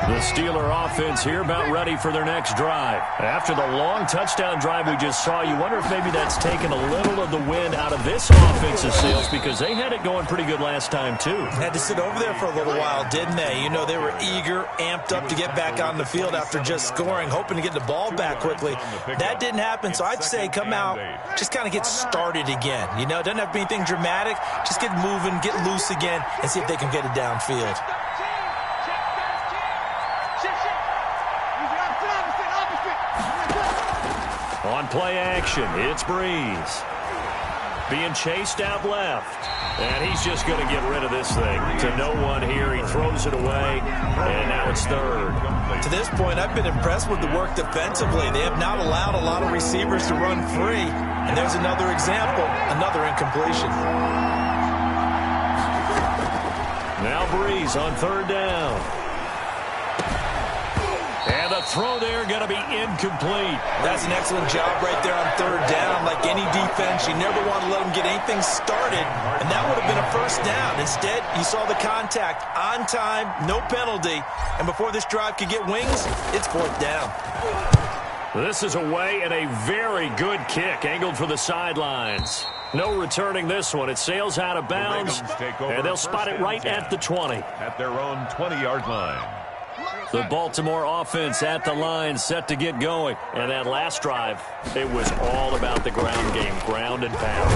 The Steeler offense here about ready for their next drive. After the long touchdown drive we just saw, you wonder if maybe that's taken a little of the wind out of this offensive sails because they had it going pretty good last time too. Had to sit over there for a little while, didn't they? You know, they were eager, amped up to get back on the field after just scoring, hoping to get the ball back quickly. That didn't happen, so I'd say come out, just kind of get started again. You know, it doesn't have to be anything dramatic. Just get moving, get loose again, and see if they can get it downfield. On play action, it's Breeze. Being chased out left. And he's just going to get rid of this thing. To no one here, he throws it away, and now it's third. To this point, I've been impressed with the work defensively. They have not allowed a lot of receivers to run free. And there's another example, another incompletion. Now Breeze on third down. And the throw there going to be incomplete. That's an excellent job right there on third down. Like any defense, you never want to let them get anything started, and that would have been a first down. Instead, you saw the contact on time, no penalty, and before this drive could get wings, it's fourth down. This is away and a very good kick, angled for the sidelines. No returning this one. It sails out of bounds, and they'll spot it right at the 20. At their own 20-yard line. The Baltimore offense at the line, set to get going. And that last drive, it was all about the ground game, ground and pound.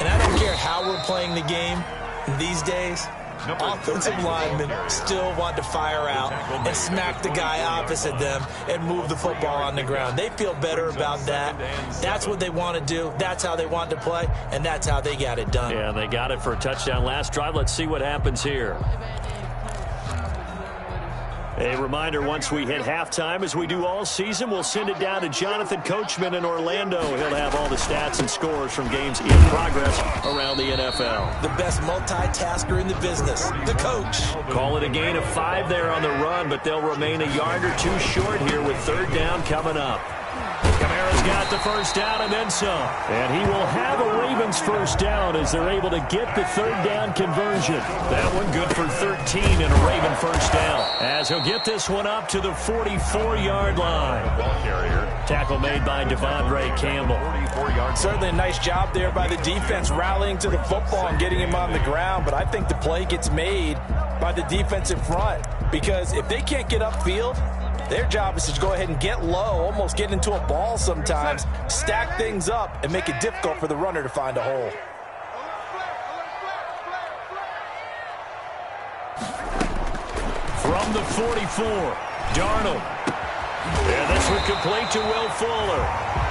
And I don't care how we're playing the game these days, offensive linemen still want to fire out and smack the guy opposite them and move the football on the ground. They feel better about that. That's what they want to do. That's how they want to play, and that's how they got it done. Yeah, they got it for a touchdown last drive. Let's see what happens here. A reminder, once we hit halftime, as we do all season, we'll send it down to Jonathan Coachman in Orlando. He'll have all the stats and scores from games in progress around the NFL. The best multitasker in the business, the coach. Call it a gain of 5 there on the run, but they'll remain a yard or two short here with third down coming up. Kamara's got the first down and then some. And he will have a Ravens first down as they're able to get the third down conversion. That one good for 13 and a Raven first down. As he'll get this one up to the 44-yard line. Tackle made by Devondre Campbell. Certainly a nice job there by the defense rallying to the football and getting him on the ground. But I think the play gets made by the defensive front. Because if they can't get upfield, their job is to go ahead and get low, almost get into a ball sometimes, stack things up, and make it difficult for the runner to find a hole. From the 44, Darnold. And this one complete to Will Fuller.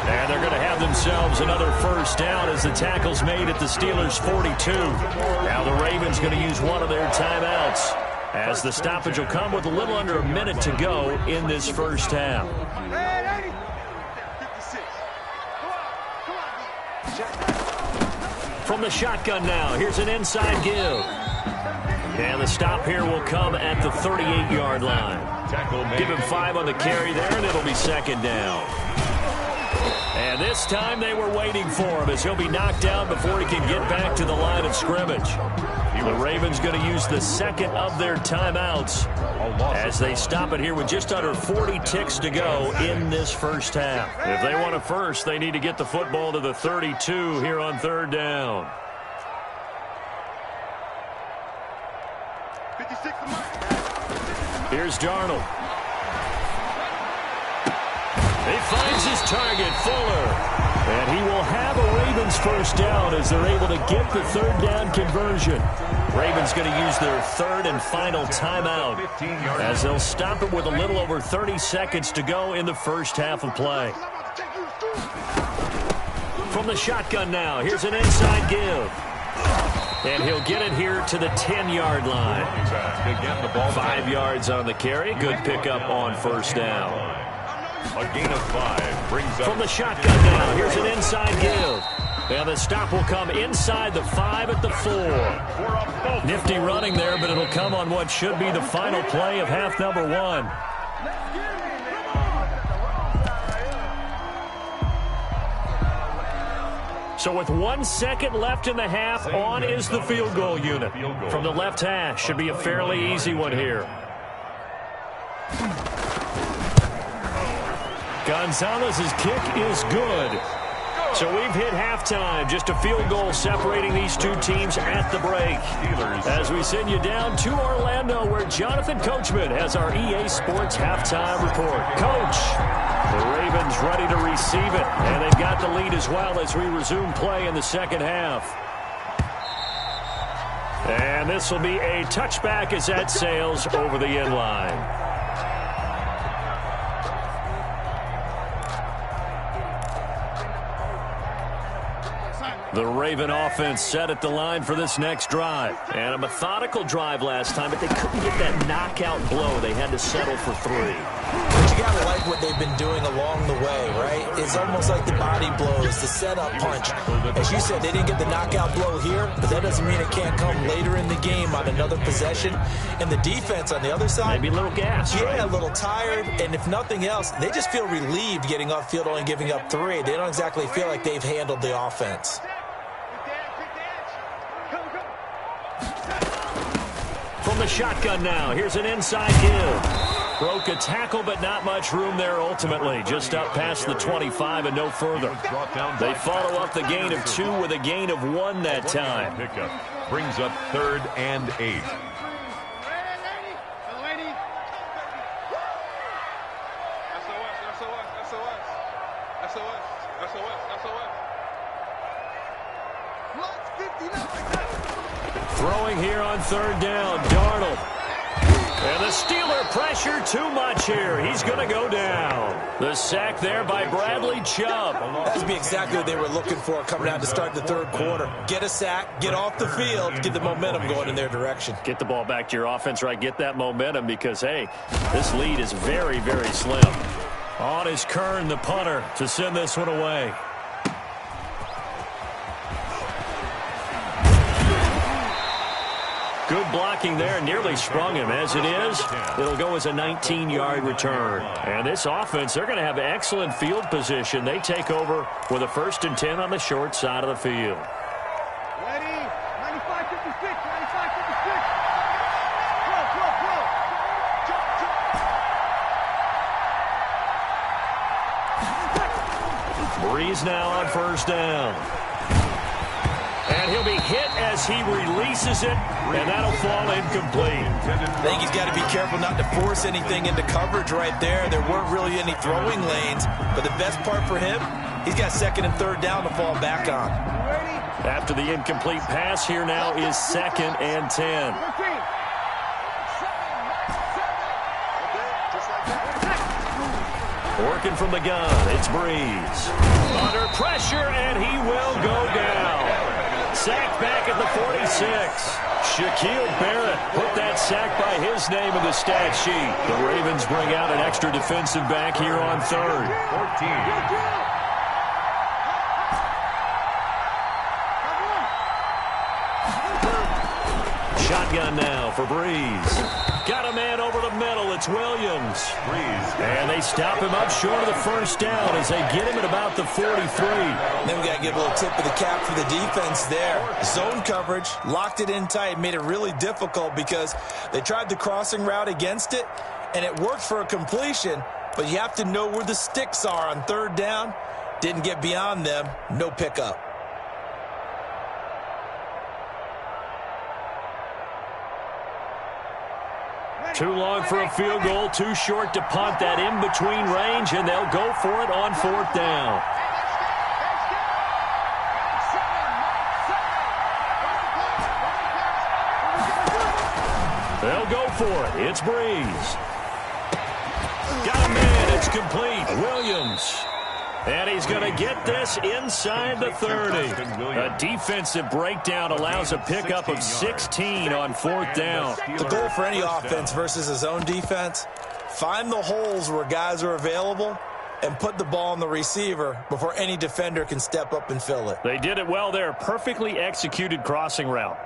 And they're going to have themselves another first down as the tackle's made at the Steelers' 42. Now the Ravens going to use one of their timeouts, as the stoppage will come with a little under a minute to go in this first half. From the shotgun now, here's an inside give. And the stop here will come at the 38-yard line. Give him 5 on the carry there, and it'll be second down. And this time they were waiting for him, as he'll be knocked down before he can get back to the line of scrimmage. The Ravens going to use the second of their timeouts as they stop it here with just under 40 ticks to go in this first half. If they want a first, they need to get the football to the 32 here on third down. Here's Darnold. He finds his target, Fuller. And he will have a Ravens first down as they're able to get the third down conversion. Ravens going to use their third and final timeout as they'll stop it with a little over 30 seconds to go in the first half of play. From the shotgun now, here's an inside give. And he'll get it here to the 10-yard line. 5 yards on the carry. Good pickup on first down. A gain of 5 brings up. From the shotgun now, here's an inside give. And the stop will come inside the 5 at the 4. Nifty running there, but it'll come on what should be the final play of half number 1. So with 1 second left in the half, on is the field goal unit. From the left hash, should be a fairly easy one here. Gonzalez's kick is good. So we've hit halftime. Just a field goal separating these two teams at the break. As we send you down to Orlando, where Jonathan Coachman has our EA Sports halftime report. Coach, the Ravens ready to receive it, and they've got the lead as well as we resume play in the second half. And this will be a touchback as that sails over the end line. The Raven offense set at the line for this next drive. And a methodical drive last time, but they couldn't get that knockout blow. They had to settle for 3. But you got to like what they've been doing along the way, right? It's almost like the body blows, the setup punch. As you said, they didn't get the knockout blow here, but that doesn't mean it can't come later in the game on another possession. And the defense on the other side, maybe a little gas, yeah, right? A little tired. And if nothing else, they just feel relieved getting upfield only giving up 3. They don't exactly feel like they've handled the offense. From the shotgun now, here's an inside give. Broke a tackle, but not much room there ultimately. Just up past the 25 and no further. They follow up the gain of 2 with a gain of 1 that time. Pickup brings up 3rd and 8. Throwing here on 3rd down, Darnold. And the Steeler pressure too much here. He's going to go down. The sack there by Bradley Chubb. That'd be exactly what they were looking for coming out to start the 3rd quarter. Get a sack, get off the field, get the momentum going in their direction. Get the ball back to your offense, right? Get that momentum because, hey, this lead is very, very slim. On is Kern, the punter, to send this one away. Good blocking there, nearly sprung him. As it is, it'll go as a 19-yard return. And this offense, they're going to have excellent field position. They take over with a 1st and 10 on the short side of the field. Ready? 95-56, 95-56. Breeze now on 1st down. And he'll be hit as he releases it, and that'll fall incomplete. I think he's got to be careful not to force anything into coverage right there. There weren't really any throwing lanes, but the best part for him, he's got 2nd and 3rd down to fall back on. After the incomplete pass, here now is 2nd and 10. Working from the gun, it's Breeze. Under pressure, and he will go down. Sacked back at the 46. Shaquille Barrett put that sack by his name in the stat sheet. The Ravens bring out an extra defensive back here on 3rd. 14. Shotgun now for Breeze. Got a man over the middle. It's Williams. And they stop him up short of the 1st down as they get him at about the 43. Then we got to give a little tip of the cap for the defense there. Zone coverage, locked it in tight, made it really difficult because they tried the crossing route against it, and it worked for a completion, but you have to know where the sticks are on 3rd down. Didn't get beyond them. No pickup. Too long for a field goal, too short to punt. That in-between range, and they'll go for it on 4th down. They'll go for it. It's Breeze. Got a man. It's complete. Williams. And he's going to get this inside the 30. A defensive breakdown allows a pickup of 16 on 4th down. The goal for any offense versus a zone defense, find the holes where guys are available and put the ball on the receiver before any defender can step up and fill it. They did it well there. Perfectly executed crossing route.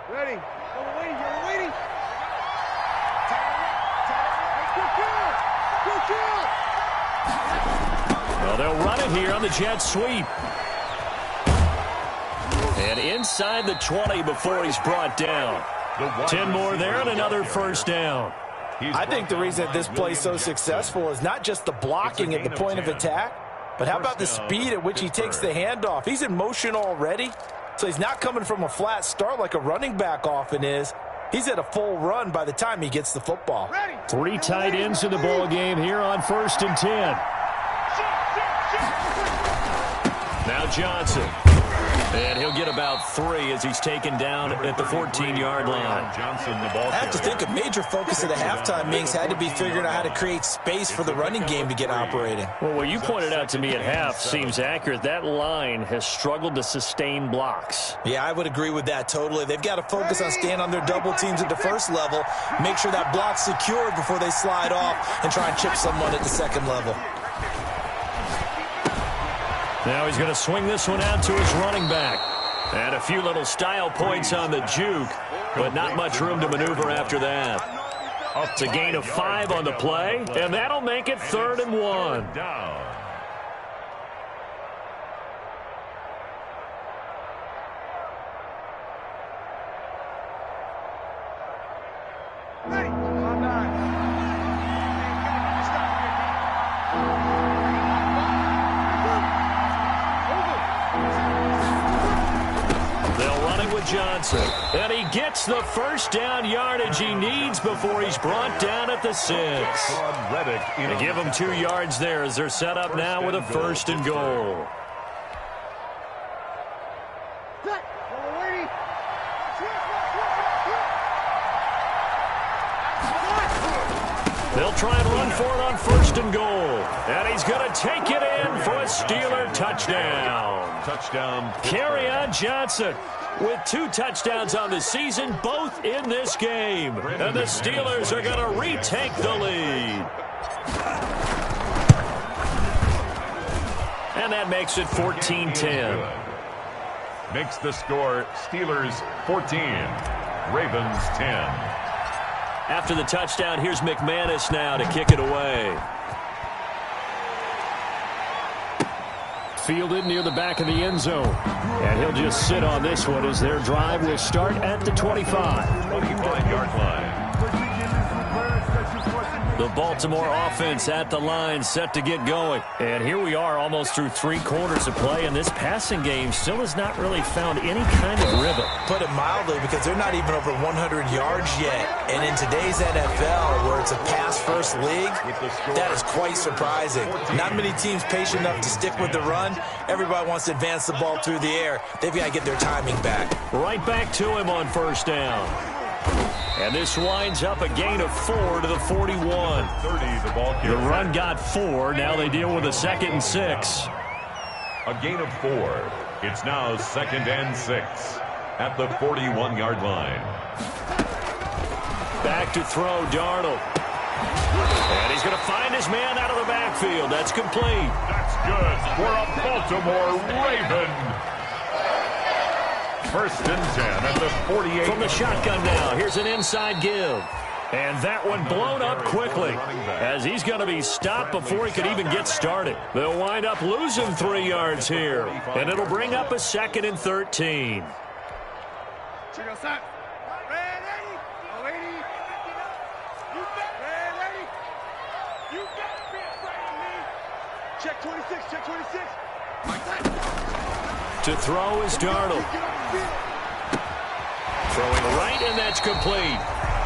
Ready? You're waiting. Well, they'll run it here on the jet sweep. And inside the 20 before he's brought down. 10 more there and another first down. I think the reason that this play is so successful is not just the blocking at the point of attack, but how about the speed at which he takes the handoff? He's in motion already, so he's not coming from a flat start like a running back often is. He's at a full run by the time he gets the football. 3 tight ends in the ball game here on 1st and 10. Now Johnson. And he'll get about 3 as he's taken down at the 14-yard line. I have to think a major focus of the halftime meetings had to be figuring out how to create space for the running game to get operating. Well, what you pointed out to me at half seems accurate. That line has struggled to sustain blocks. Yeah, I would agree with that totally. They've got to focus on staying on their double teams at the first level, make sure that block's secured before they slide off and try and chip someone at the second level. Now he's going to swing this one out to his running back. And a few little style points on the juke, but not much room to maneuver after that. It's a gain of 5 on the play, and that'll make it 3rd and 1. Johnson, and he gets the first down yardage he needs before he's brought down at the 6. They give him 2 yards there as they're set up now with a 1st and goal. They'll try and run for it on 1st and goal. And he's going to take it in for a Steeler touchdown. Kerryon Johnson with 2 touchdowns on the season, both in this game. And the Steelers are going to retake the lead. And that makes it 14-10. Makes the score Steelers 14, Ravens 10. After the touchdown, here's McManus now to kick it away. Fielded near the back of the end zone. And he'll just sit on this one as their drive will start at the 25. 25-yard line. The Baltimore offense at the line, set to get going. And here we are almost through 3 quarters of play, and this passing game still has not really found any kind of rhythm. Put it mildly, because they're not even over 100 yards yet. And in today's NFL, where it's a pass-first league, that is quite surprising. Not many teams patient enough to stick with the run. Everybody wants to advance the ball through the air. They've got to get their timing back. Right back to him on 1st down. And this winds up a gain of 4 to the 41. The run got 4. Now they deal with a 2nd and 6. A gain of 4. It's now 2nd and 6 at the 41-yard line. Back to throw, Darnold. And he's going to find his man out of the backfield. That's complete. That's good for a Baltimore Raven. 1st and 10 at the 48. From the shotgun now, here's an inside give. And that one blown up quickly as he's going to be stopped before he could even get started. They'll wind up losing 3 yards here, and it'll bring up a 2nd and 13. Check 26, check 26. To throw is Darnold. Throwing right, and that's complete.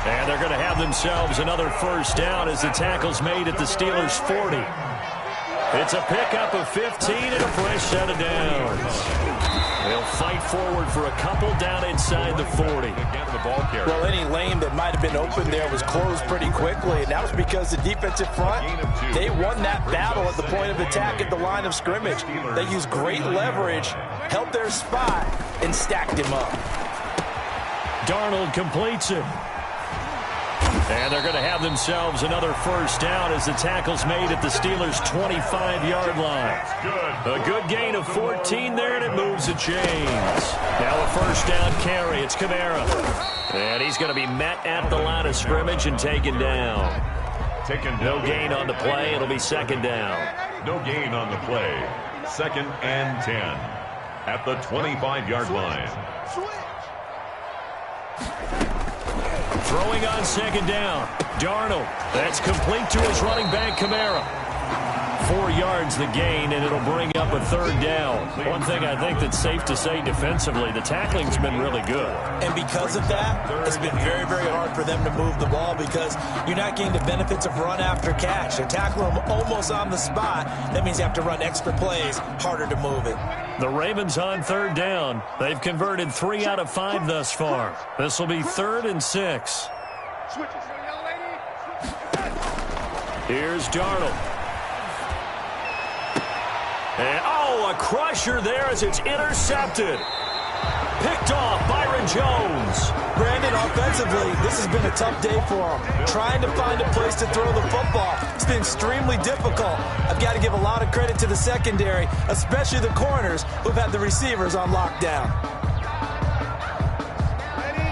And they're going to have themselves another 1st down as the tackle's made at the Steelers' 40. It's a pickup of 15 and a fresh set of downs. They'll fight forward for a couple down inside the 40. Well, any lane that might have been open there was closed pretty quickly, and that was because the defensive front, they won that battle at the point of attack at the line of scrimmage. They used great leverage, held their spot, and stacked him up. Darnold completes it. And they're going to have themselves another 1st down as the tackle's made at the Steelers' 25-yard line. A good gain of 14 there, and it moves the chains. Now a 1st down carry. It's Kamara. And he's going to be met at the line of scrimmage and taken down. No gain on the play. It'll be 2nd down. No gain on the play. 2nd and 10. at the 25-yard line. Throwing on second down. Darnold. That's complete to his running back, Kamara. 4 yards the gain, and it'll bring up a third down. One thing I think that's safe to say defensively, the tackling's been really good. And because of that, it's been very, very hard for them to move the ball because you're not getting the benefits of run after catch. They tackle them almost on the spot. That means you have to run extra plays, harder to move it. The Ravens on third down. They've converted 3 out of 5 thus far. This will be 3rd and 6. Here's Darnold. And, a crusher there as it's intercepted. Picked off Byron Jones. Brandon, offensively, this has been a tough day for him. Trying to find a place to throw the football. It's been extremely difficult. I've got to give a lot of credit to the secondary, especially the corners who've had the receivers on lockdown.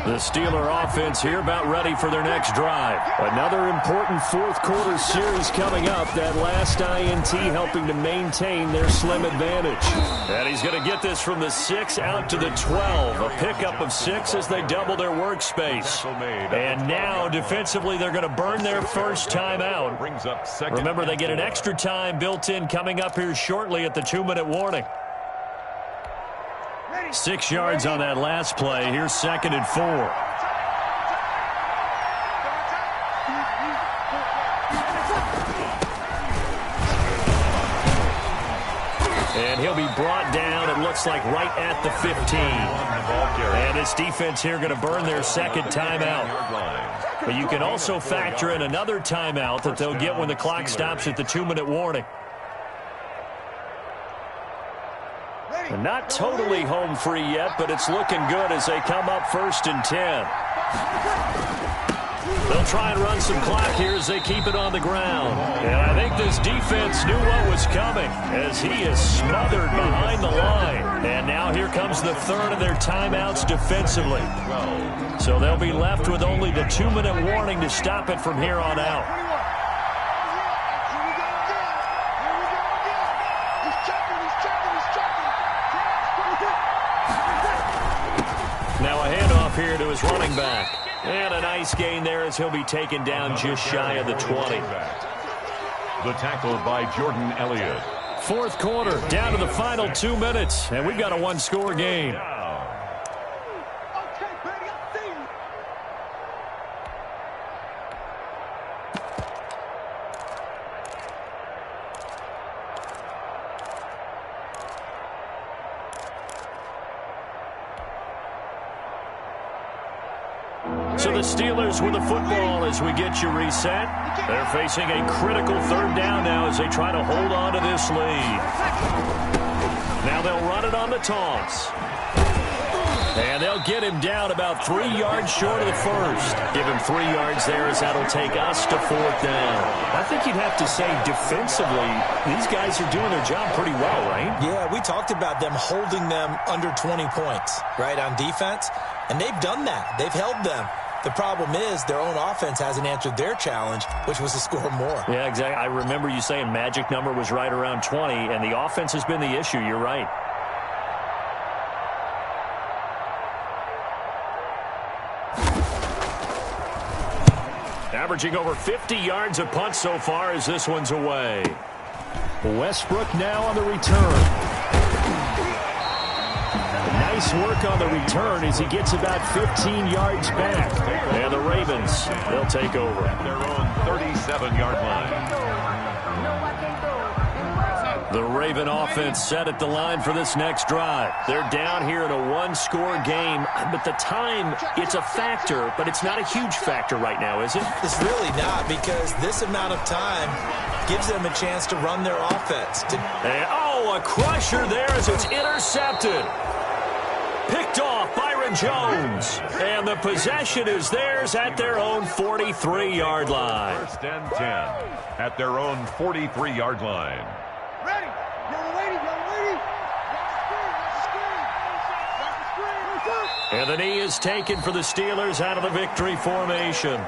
The Steeler offense here about ready for their next drive. Another important fourth-quarter series coming up. That last INT helping to maintain their slim advantage. And he's going to get this from the 6 out to the 12. A pickup of 6 as they double their workspace. And now, defensively, they're going to burn their first timeout. Remember, they get an extra time built in coming up here shortly at the 2-minute warning. 6 yards on that last play. Here's 2nd and 4. And he'll be brought down, it looks like, right at the 15. And this defense here going to burn their second timeout. But you can also factor in another timeout that they'll get when the clock stops at the 2-minute warning. And not totally home free yet, but it's looking good as they come up 1st and 10. They'll try and run some clock here as they keep it on the ground. And I think this defense knew what was coming as he is smothered behind the line. And now here comes the 3rd of their timeouts defensively. So they'll be left with only the 2-minute warning to stop it from here on out. Now a handoff here to his running back. And a nice gain there as he'll be taken down just shy of the 20. The tackle by Jordan Elliott. 4th quarter, down to the final 2 minutes. And we've got a 1-score game. So the Steelers with the football as we get you reset. They're facing a critical 3rd down now as they try to hold on to this lead. Now they'll run it on the toss. And they'll get him down about 3 yards short of the first. Give him 3 yards there as that'll take us to 4th down. I think you'd have to say defensively, these guys are doing their job pretty well, right? Yeah, we talked about them holding them under 20 points, right, on defense. And they've done that. They've held them. The problem is their own offense hasn't answered their challenge, which was to score more. Yeah, exactly. I remember you saying magic number was right around 20, and the offense has been the issue. You're right. Averaging over 50 yards a punt so far as this one's away. Westbrook now on the return. Nice work on the return as he gets about 15 yards back. And the Ravens, they'll take over. Their own 37-yard line. The Raven offense set at the line for this next drive. They're down here in a 1-score game, but the time, it's a factor, but it's not a huge factor right now, is it? It's really not, because this amount of time gives them a chance to run their offense. And, a crusher there as it's intercepted. Picked off Byron Jones. And the possession is theirs at their own 43-yard line. 1st and 10 at their own 43-yard line. Ready. You're waiting. And the knee is taken for the Steelers out of the victory formation.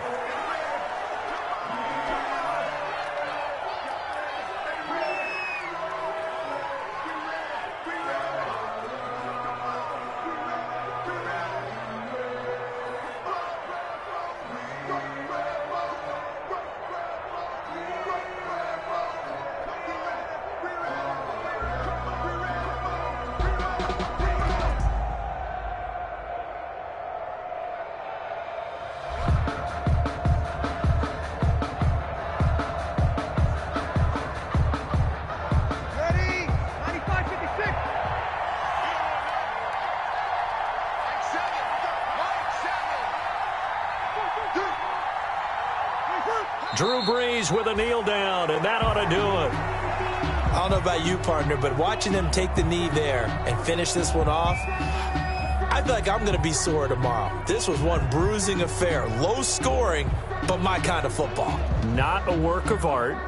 Drew Brees with a kneel down, and that ought to do it. I don't know about you, partner, but watching them take the knee there and finish this one off, I feel like I'm going to be sore tomorrow. This was one bruising affair. Low scoring, but my kind of football. Not a work of art,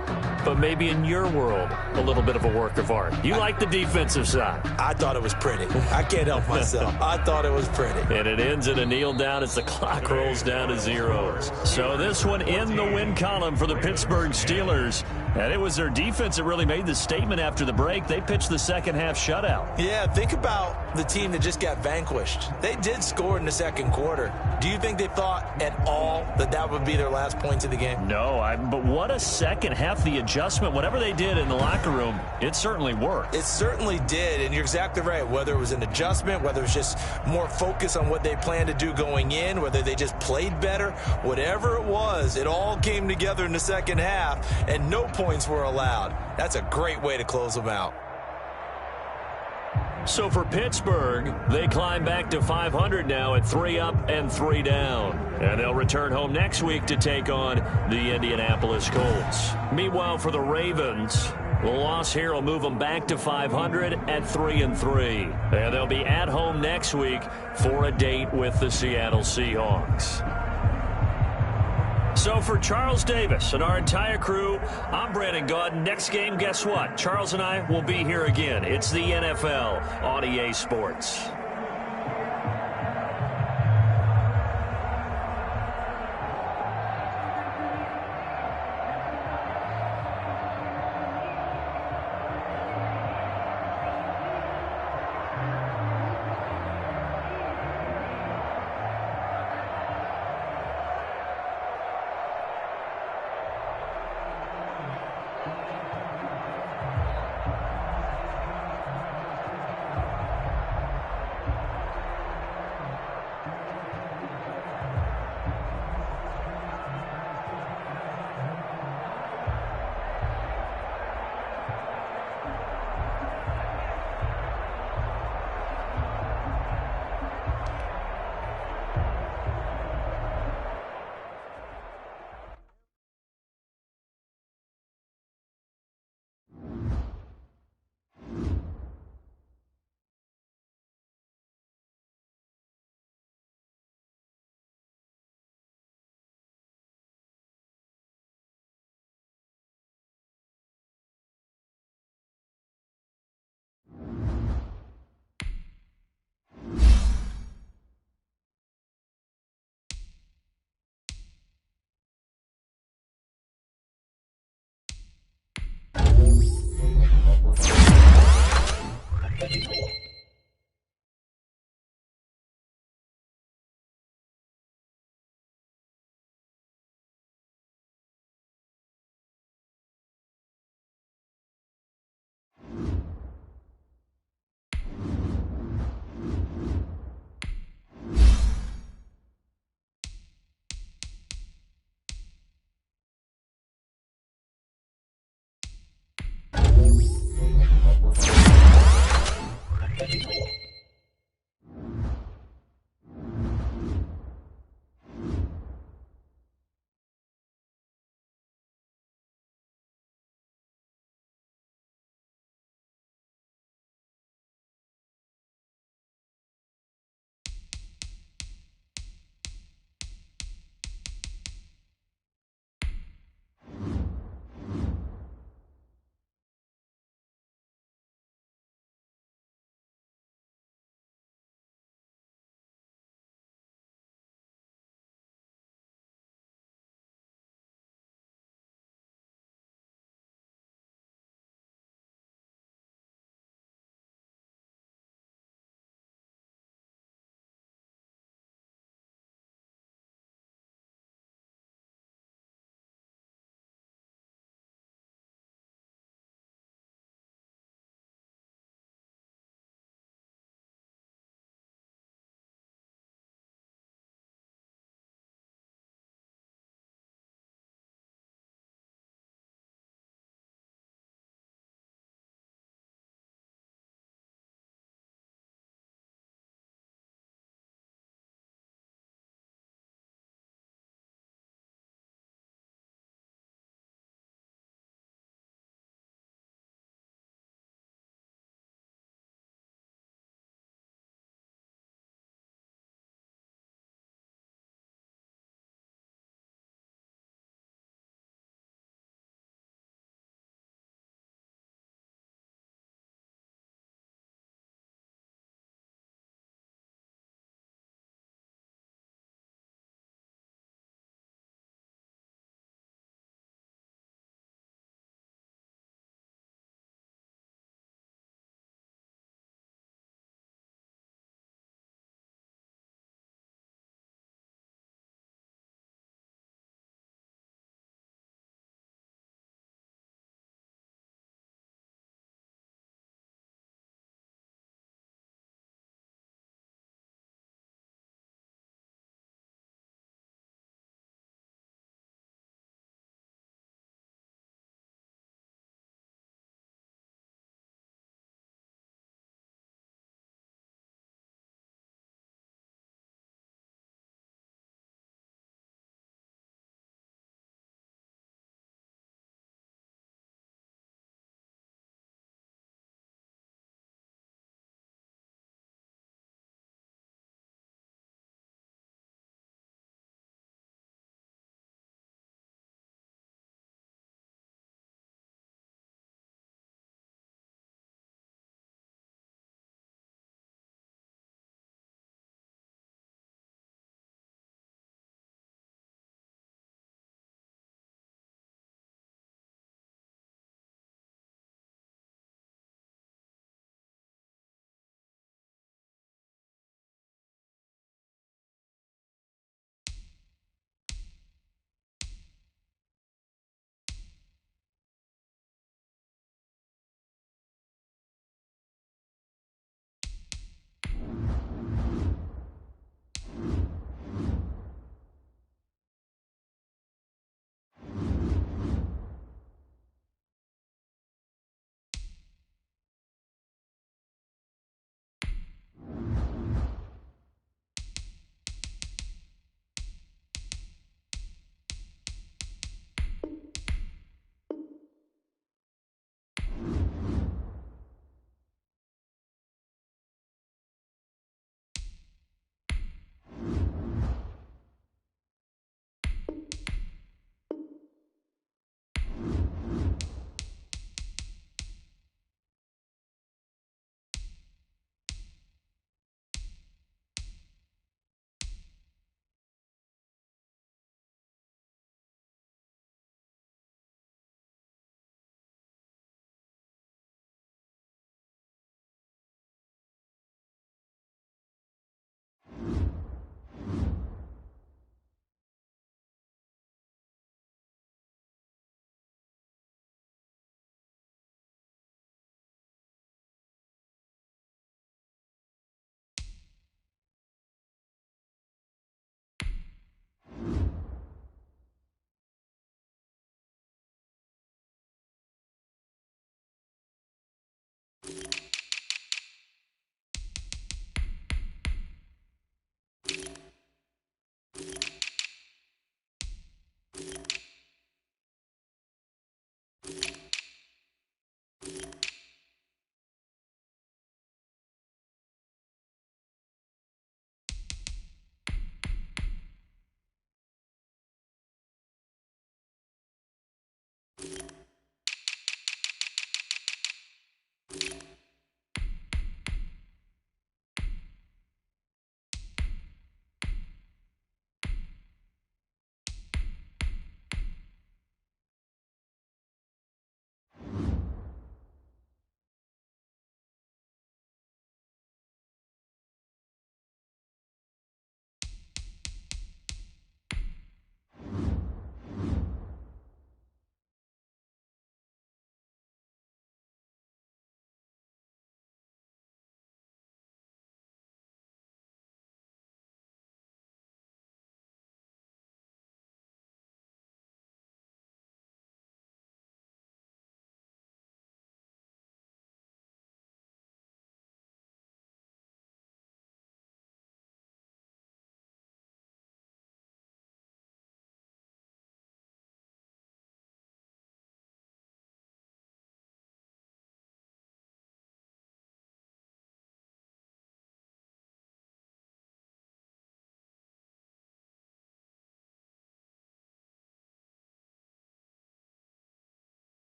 but maybe in your world, a little bit of a work of art. You like the defensive side. I thought it was pretty. I can't help myself. I thought it was pretty. And it ends in a kneel down as the clock rolls down to zeros. So this one in the win column for the Pittsburgh Steelers. And it was their defense that really made the statement after the break. They pitched the second half shutout. Yeah, think about the team that just got vanquished. They did score in the second quarter. Do you think they thought at all that that would be their last points of the game? No, but what a second half. The adjustment, whatever they did in the locker room, it certainly worked. It certainly did, and you're exactly right. Whether it was an adjustment, whether it was just more focus on what they planned to do going in, whether they just played better, whatever it was, it all came together in the second half, and no points were allowed. That's a great way to close them out. So for Pittsburgh, they climb back to 500 now at 3 up and 3 down. And they'll return home next week to take on the Indianapolis Colts. Meanwhile, for the Ravens, the loss here will move them back to 500 at 3-3. And they'll be at home next week for a date with the Seattle Seahawks. So for Charles Davis and our entire crew, I'm Brandon Gaudin. Next game, guess what? Charles and I will be here again. It's the NFL on EA Sports. Thank you.